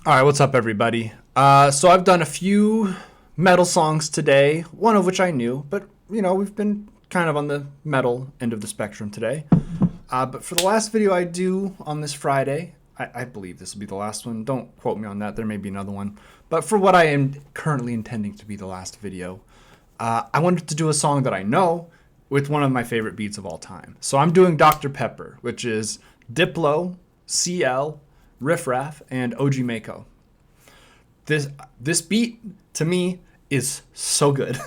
All right, what's up, everybody? So I've done a few metal songs today, one of which I knew, but, you know, we've been kind of on the metal end of the spectrum today. But for the last video I do on this Friday, I believe this will be the last one. Don't quote me on that. There may be another one. But for what I am currently intending to be the last video, I wanted to do a song that I know with one of my favorite beats of all time. So I'm doing Dr. Pepper, which is DIPLO, CL, RiFF, and MACO. This beat, to me, is so good.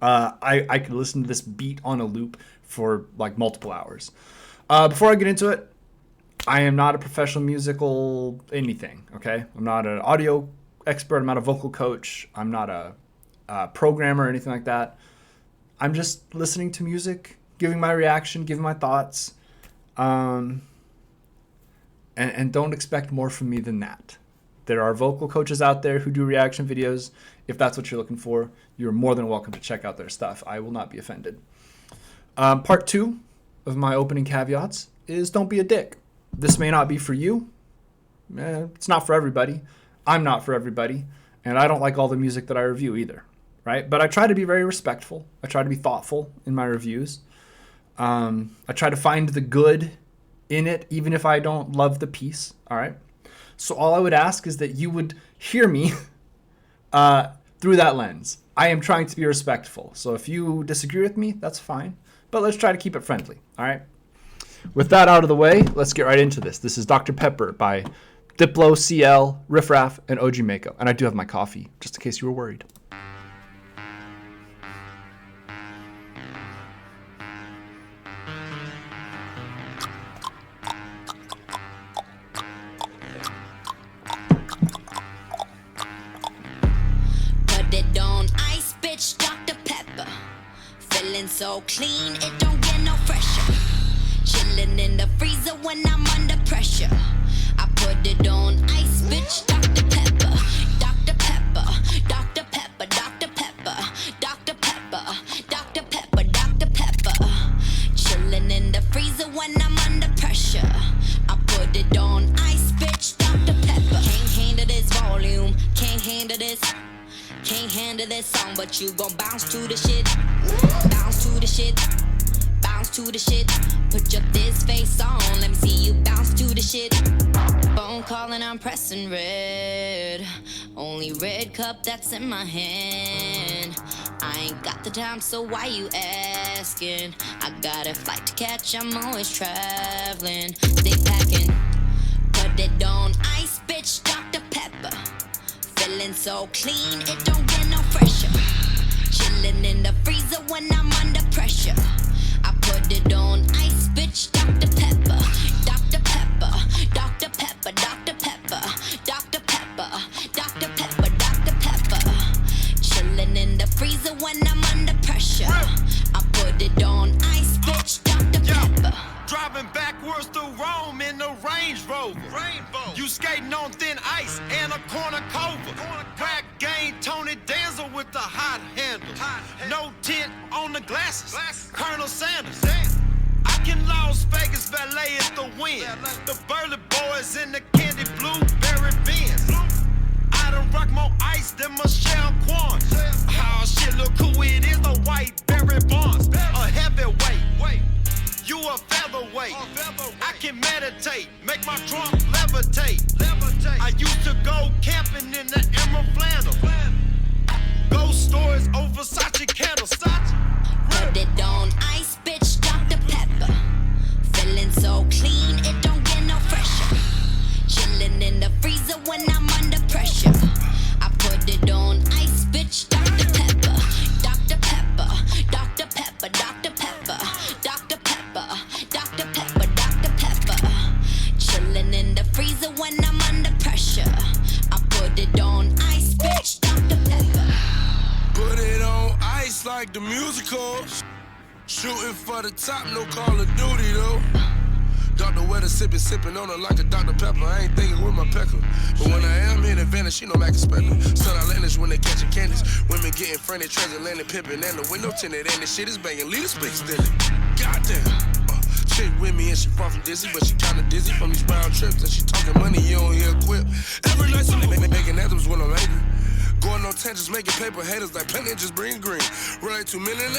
I could listen to this beat on a loop for like multiple hours. Before I get into it, I am not a professional musical anything, okay? I'm not an audio expert. I'm not a vocal coach. I'm not a programmer or anything like that. I'm just listening to music, giving my reaction, giving my thoughts. And don't expect more from me than that. There are vocal coaches out there who do reaction videos. If that's what you're looking for, you're more than welcome to check out their stuff. I will not be offended. Part 2 of my opening caveats is don't be a dick. This may not be for you. It's not for everybody. I'm not for everybody. And I don't like all the music that I review either, right? But I try to be very respectful. I try to be thoughtful in my reviews. I try to find the good in it, even if I don't love the piece, all right? So all I would ask is that you would hear me through that lens. I am trying to be respectful. So if you disagree with me, that's fine. But let's try to keep it friendly, all right? With that out of the way, let's get right into this. This is Dr. Pepper by DIPLO, CL, RiFF, and MACO. And I do have my coffee, just in case you were worried. So clean, it don't get no fresher. Chillin' in the freezer when I'm under pressure. I put it on ice, bitch. Dr. Pepper, Dr. Pepper, Dr. Pepper, Dr. Pepper, Dr. Pepper, Dr. Pepper, Dr. Pepper. Chillin' in the freezer when I'm under pressure. I put it on ice, bitch. Dr. Pepper. Can't handle this volume, can't handle this. Can't handle this song, but you gon' bounce to the shit. Bounce to the shit. Bounce to the shit. Put your this face on, let me see you bounce to the shit. Phone calling, I'm pressing red. Only red cup that's in my hand. I ain't got the time, so why you asking? I got a flight to catch, I'm always traveling. Stay packing. Put it on ice, bitch. Dr. Pepper. Feeling so clean, it don't get no fresher. Chillin' in the freezer when I'm under pressure. I put it on ice, bitch. Dr. Pepper, Dr. Pepper, Dr. Pepper, Dr. Pepper, Dr. Pepper, Dr. Pepper, Dr. Pepper. Chillin' in the freezer when I'm under pressure. I put it on ice, bitch. Dr. Pepper. Driving backwards through Rome in the Range Rover. You skating on thin ice and a cornucova. Rap game Tony Danza with the hot handle. No tint on the glasses. Colonel Sanders. I can Las Vegas valet at the win. The Burley Boys in the candy blueberry Benz. I done rock more ice than Michelle Kwan. Oh shit, look who it is, the white Barry Bonds. A heavyweight. You a featherweight. I can meditate, make my trunk levitate. I used to go camping in the Emerald Flannel. Ghost stories over Versace candles. Put it on ice, bitch. Dr. Pepper. Feeling so clean, it don't get no fresher. Chillin' in the freezer when I'm under pressure. I put it on ice, bitch. Dr. Pepper. Dr. Pepper. Dr. Pepper. Dr. Pepper. Dr. Pepper. Dr. Pepper. Dr. Pepper. Chillin' in the freezer when I'm under pressure. I put it on ice, bitch. Dr. Pepper. Put it on ice like the musical. Shooting for the top, no Call of Duty though. Dr. Weather sipping on her like a Dr. Pepper. I ain't thinking with my pecker. But when I am in advantage, she know Mac Spender. Sun outlandish when they catching candies. Women getting friendly, transatlantic pimping. And the window tinted and the shit is banging. Lead a space steady. Goddamn. Chick with me and she far from dizzy, but she kinda dizzy from these round trips. And she talking money, you don't hear quip. Every night some tangents, making paper haters like paint, just bring green. Run like 2.5 million,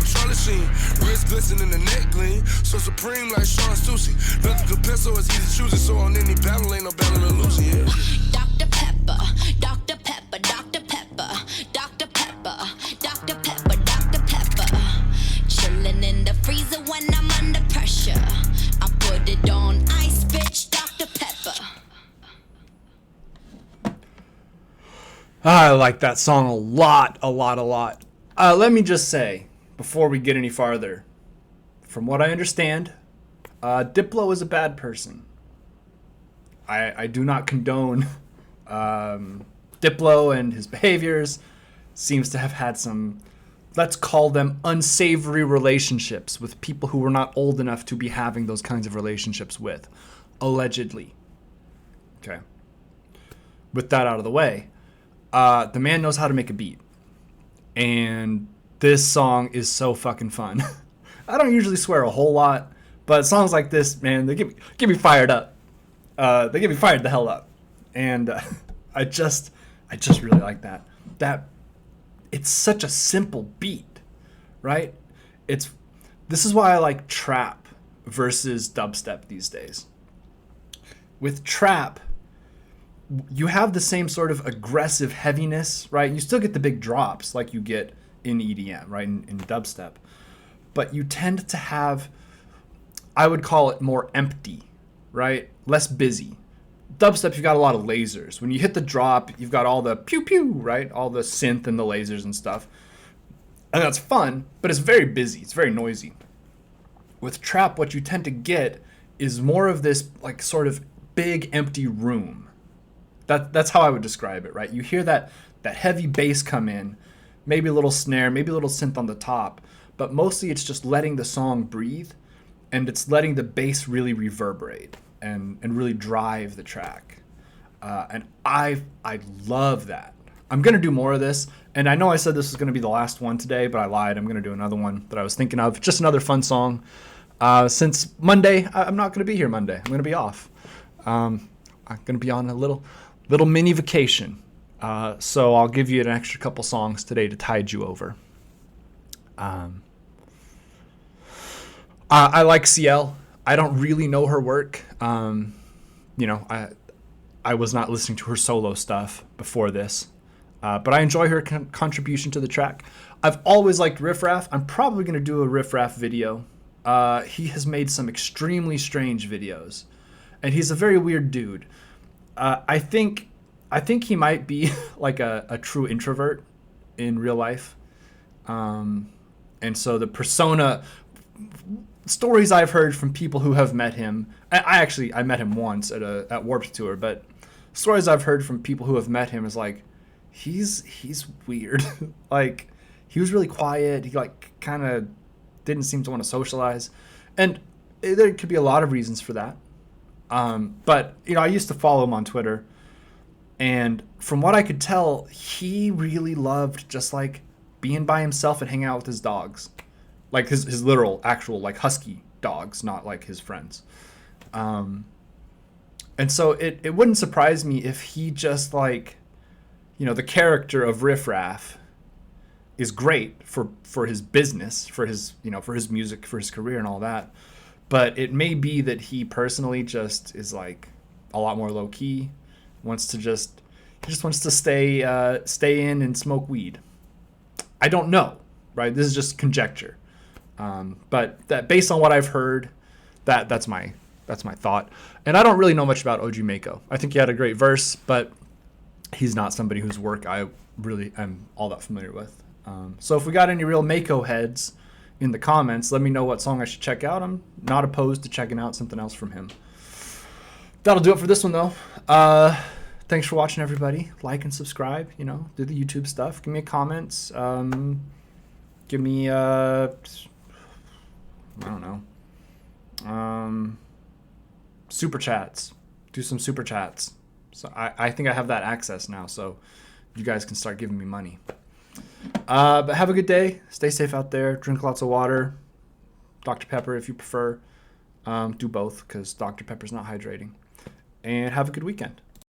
Charlie Sheen. Wrist glistening, the neck gleam. So supreme like Sean Stussy. Nothing compare, so it's easy choosing. So on any battle, ain't no battle to lose, yeah. Dr. Pepper, Dr. Pepper, Dr. Pepper, Dr. Pepper, Dr. Pepper, Dr. Pepper. Chillin' in the freezer when I'm under pressure. I put it on ice, bitch, Dr. Pepper. I like that song a lot. Let me just say, before we get any farther, from what I understand, DIPLO is a bad person. I do not condone DIPLO and his behaviors. Seems to have had some, let's call them unsavory relationships with people who were not old enough to be having those kinds of relationships with, allegedly. Okay. With that out of the way, the man knows how to make a beat. And this song is so fucking fun. I don't usually swear a whole lot, but songs like this, man, they get me fired up. They get me fired the hell up. And I just really like that. It's such a simple beat, right? This is why I like trap versus dubstep these days. With trap, you have the same sort of aggressive heaviness, right? You still get the big drops like you get in EDM, right? In dubstep. But you tend to have, I would call it more empty, right? Less busy. Dubstep, you've got a lot of lasers. When you hit the drop, you've got all the pew pew, right? All the synth and the lasers and stuff. And that's fun, but it's very busy. It's very noisy. With trap, what you tend to get is more of this like sort of big empty room. That's how I would describe it, right? You hear that heavy bass come in, maybe a little snare, maybe a little synth on the top, but mostly it's just letting the song breathe, and it's letting the bass really reverberate and really drive the track. And I love that. I'm going to do more of this, and I know I said this was going to be the last one today, but I lied. I'm going to do another one that I was thinking of, just another fun song. Since Monday, I'm not going to be here Monday. I'm going to be off. I'm going to be on a little mini vacation. So I'll give you an extra couple songs today to tide you over. I like CL. I don't really know her work. I was not listening to her solo stuff before this. But I enjoy her contribution to the track. I've always liked RiFF. I'm probably going to do a RiFF video. He has made some extremely strange videos. And he's a very weird dude. I think he might be like a true introvert in real life. And so the persona, stories I've heard from people who have met him, I met him once at Warped Tour, but stories I've heard from people who have met him is like, he's weird. Like, he was really quiet. He like kind of didn't seem to want to socialize. And there could be a lot of reasons for that. But, I used to follow him on Twitter. And from what I could tell, he really loved just like being by himself and hanging out with his dogs. Like his literal, actual, like husky dogs, not like his friends. And so it wouldn't surprise me if he just like, the character of RiFF is great for his business, for his music, for his career and all that. But it may be that he personally just is like a lot more low key, he just wants to stay in and smoke weed. I don't know, right? This is just conjecture. But that based on what I've heard, that's my thought. And I don't really know much about OG MACO. I think he had a great verse, but he's not somebody whose work I really am all that familiar with. So if we got any real MACO heads in the comments, let me know what song I should check out. I'm not opposed to checking out something else from him. That'll do it for this one, though. Thanks for watching, everybody. Like and subscribe. Do the YouTube stuff. Give me comments. Give me I don't know. Super chats. Do some super chats. So I think I have that access now, so you guys can start giving me money. But have a good day. Stay safe out there. Drink lots of water. Dr. Pepper if you prefer. Do both because Dr. Pepper's not hydrating. And have a good weekend.